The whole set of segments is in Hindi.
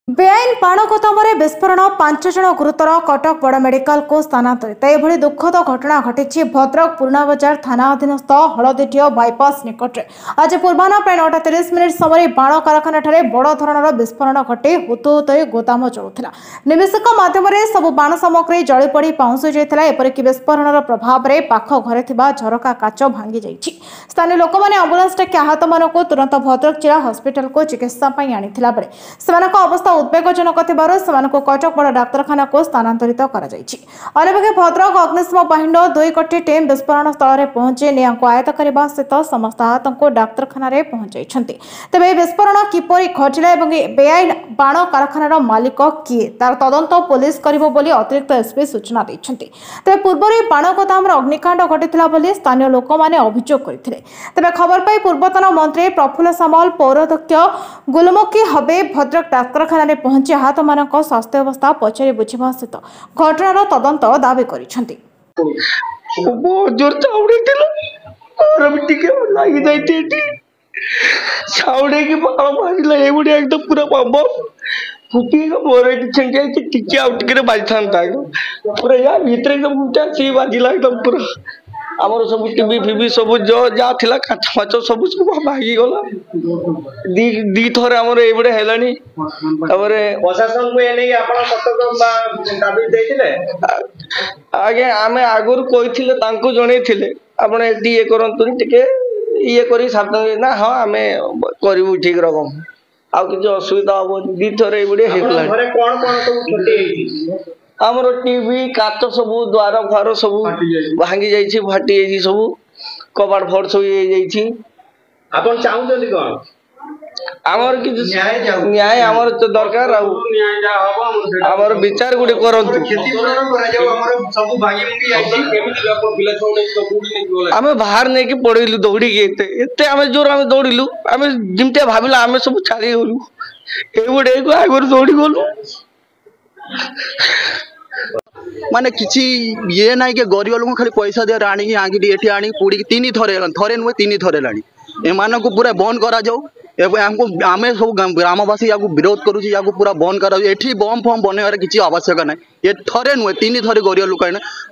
बेआईन बाण गोदाम विस्फोरण 5 जन गुरुतर कटक बड़ मेडिकल को स्थानांतरित एभली दुखद घटना घटी भद्रक पूर्णा बजार थाना अधीनस्थ हलदीटीह बाईपास निकट आज पूर्वाह प्राय 9:30 समय बाण कारखाना बड़ धरणर विस्फोरण घटी हुतुहुत गोदाम जलुला। निवेशक माध्यम सबु बाण सामग्री जलीपड़ पाउंस जाता एपरिक विस्फोरण प्रभाव में पाख घरे झरका काच भांगी जाइछि। स्थानीय लोक मैंने आंबुलांस डाकी आहत मानक तुरंत भद्रक जिला हस्पिटाल को चिकित्सा आनिथिला बेले सेमानक अवस्था उद्वेगजनक कटक बड़ डाक्तखाना को स्थानांतरित कर भद्रक अग्निशम बाहिनी 2 कोटी टीम विस्फोरण स्थल में पहुंची निआं को आयत्त करने सहित समस्त आहत को डाक्तखाना पहुंचाई। तेज विस्फोरण किपरि घटिला और बेआईन बाण कारखानार मालिक किए तार तदंत पुलिस करिबो बोली अतिरिक्त एसपी सूचना दैछन्ति। तेज पूर्व बाण गोदाम अग्निकांड घटिथिला बोली स्थानीय लोक माने अभियोग करथिले। तेज खबर पाई पूर्वतन मंत्री प्रफुल्ल सामल पौराध्यक्ष गुलमुखी हबे भद्रक डाक्तखाना पहुंची आहत मानक स्वास्थ्य अवस्था पचारि बुझिबा सहित घटनार तदंत दाबी करिसेंति। बहुत जोर चाउड़ी दिला और भी टिके लागी जाइते चाउड़ी की बाल मारिला एबुडी एकदम पूरा बम फुटी का बोरे छंगे कि टिके आउट करे बाजथांता पूरा यार भीतर एकदम उल्टा सी बाजिला एकदम पूरा हमर सब टीवी फीवी सब जो जा थिला काच माच सब सब भागी गला दी थोरे हमर एबडे हेलानी तबरे प्रशासन को एने आपण सतर्क दाबी देथिले आगे आमे आगुर कोइथिले तांको जणैथिले आपण एटी ए करंतु टिके ये करी साथ ना हां आमे करिवु ठीक रकम आ कि असुविधा हो दी थोरे एबडे हेला घरे कोन कोन सब क्षति हेछि हमरो टीवी काच सब द्वार फार सब भांगी जाइछि फाटी जाइछि सब कबाड़ फड़ सब जाइछि। आपण चाहुचंदी कोन हमर कि न्याय हमर तो दरकार आ न्याय जा हबो हमर विचार गुडी करंतु क्षतिपूरण करा जाव हमर सब भांगी मुंगी आइछि केमिति आपण पिला छोने सब गुडी नै गोला हमें बाहर नै कि पड़िलु दौड़ी के एते हमें जोर हमें दौड़िलु हमें जिमते भाबिला हमें सब छाड़ी होलु एबडे को आगर दौड़ी गोलु माने किसी ये ना कि गरीब लोग खाली पैसा दे आनी आगे ये आनी पूड़ी तीन थरे नुहे तीन थरे लानी एमान को पूरा बंद करा जाऊ हमको आम सब ग्रामवासी या विरोध करुच्छे या पूरा बंद करा एठी बम फम बनवार किसी आवश्यक ना ये थरे नुहे तीन थरे गरीब लोक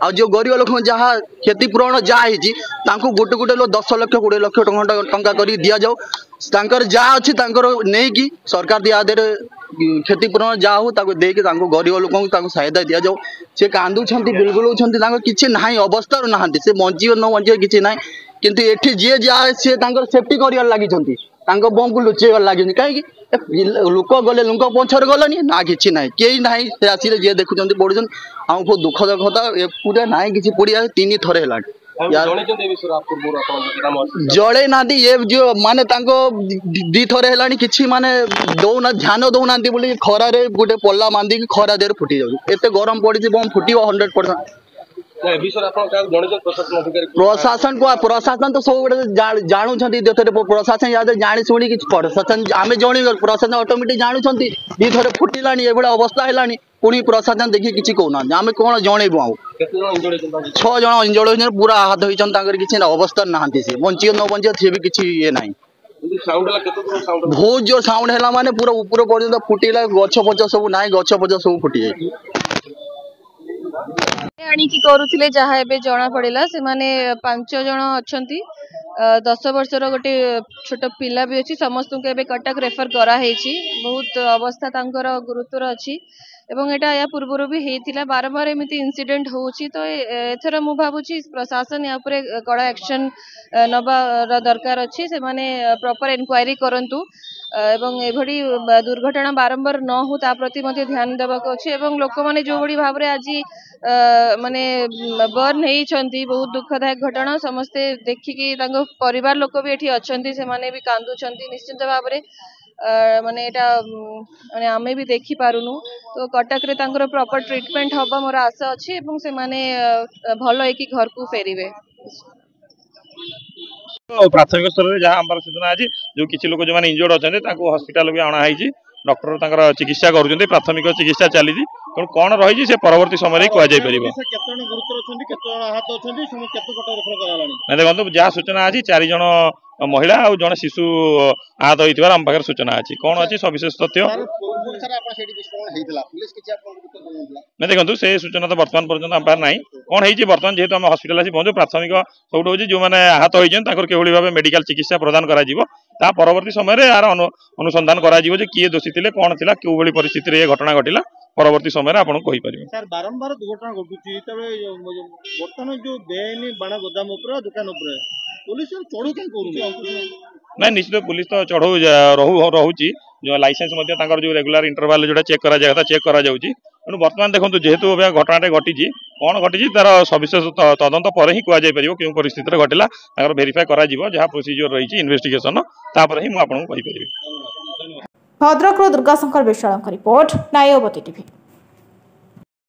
आ जो गरीब लोक जहाँ क्षतिपूरण जहाँ गोटे गोटे लोग 10 लाख 20 लाख टंका कर दि जाऊ जहाँ अच्छी नहीं कि सरकार दिया क्षतिपूरण जहाँ हो देकी गरीब लोक सहायता दि जाऊ सी कांदुंट बिलगुल किसी ना अवस्था ना से बंचे न बंचे किसी ना किंतु एठी जी जहाँ सी सेफ्टी कर लगी बम को लुचेबार लगे कहीं लोक गले लोक पछर गलानी ना कि ना कई ना आसी जी देखुं पड़ुन आम बहुत दुखद कथा पूरा ना कि पड़ा 3 थर है जड़े ना ये जो माने दी थर है कि माने दौना ध्यान दौना बोली खरार गोटे पल्ला बांधी खरा देर फुटी जाते गरम पड़ी बम फुट 100%। प्रशासन को प्रशासन तो सब जानूँ प्रशासन याद जाणी शुणी कि प्रशासन आम जन प्रशासन ऑटोमेटिक जानूँ दी थर फुटला ये अवस्था है पुणी प्रशासन देखिए किसी कहना आम कौन जनइबू आउ 6 जन इंजर्ड होती पूरा आहत होती किसी अवस्था ना सी बंची न बंची सी भी किसी ये ना बहुत जोर साउंड है माने पूरा ऊपर पर्यटन फुटिला गछ पच सब ना गछ पच सब फुटी जाए आनिकी करूथिले जहाँ एबे जना पड़ेला से माने 5 जन अछंती 10 वर्षर गोटे छोट पिला भी अच्छी समस्त को एबे कटक रेफर करा हेची बहुत अवस्था तांकर गुरुतर अच्छी एवं एटा या पूर्व भी हेतिला बारंबार एमिति इंसिडेंट होची तो एथर मु भाबुची प्रशासन या परे कड़ा एक्शन नबा दरकार अच्छी से माने प्रॉपर इंक्वायरी करंतु एवं एभडी दुर्घटना बारंबार न हो ता प्रति मध्ये ध्यान देबाक अछि एवं लोक माने जो बडी भाबरे आजी माने बर्न हेइछंती बहुत दुखदायक घटना समस्ते देखिकी तांको परिवार लोक भी एठी अछंती से माने भी कांदुछंती निश्चित भाबरे माने एटा माने आमे भी देखि पारुनु तो कटक रे तांकर प्रॉपर ट्रीटमेंट हबा मोर आशा अछि एवं से माने भलो एकी घर को फेरिबे। प्राथमिक स्तर में जहाँ आम सूचना आज जो किसी लोग जो इंजर्ड अच्छा हस्पिटाल भी अणाई डॉक्टर चिकित्सा कर प्राथमिक चिकित्सा चली तेणु कौन रही से परवर्ती समय कहुपर देखो जहाँ सूचना अच्छी 4 जन महिला और जड़े शिशु आहत होता आम पाखे सूचना अच्छी कौन अच्छी सविशेष तथ्य ना देखो से सूचना तो बर्तमान पर्यटन आम पाखे ना कौन है बर्तमान जेहतु आम हस्पिटाल आसी पहुँचु प्राथमिक सब हूँ जो मैंने आहत होती किभली भाव मेडिकल चिकित्सा प्रदान करा परवर्ती समय यार अनुसंधान करा किए दोषी थे कौन थी क्यों भाई परिस्थिति ये घटना घटला परवर्ती समय आपको कहीपर सर बारंबार दुर्घटना घटुची बर्तमान जो बेआईन बाण गोदाम दुकान पुलिस चढ़ू कहीं ना निश्चित पुलिस तो चढ़ऊ रोचे जो लाइसेंस जो रेगुलर इंटरवाल जो चेक करा चेक करा तेणु बर्तमान देखो जेहेतु घटना घटी कौन घटी तार सविशेष तदंत पर ही कहुपर क्यों परिस्थिति घटला भेरीफाई करा जहाँ प्रोसीजर रही इन्वेस्टिगेशन तापर ही मुझे कहीपर। भद्रक दुर्गाशंकर विश्वाल रिपोर्ट नायवती टीवी।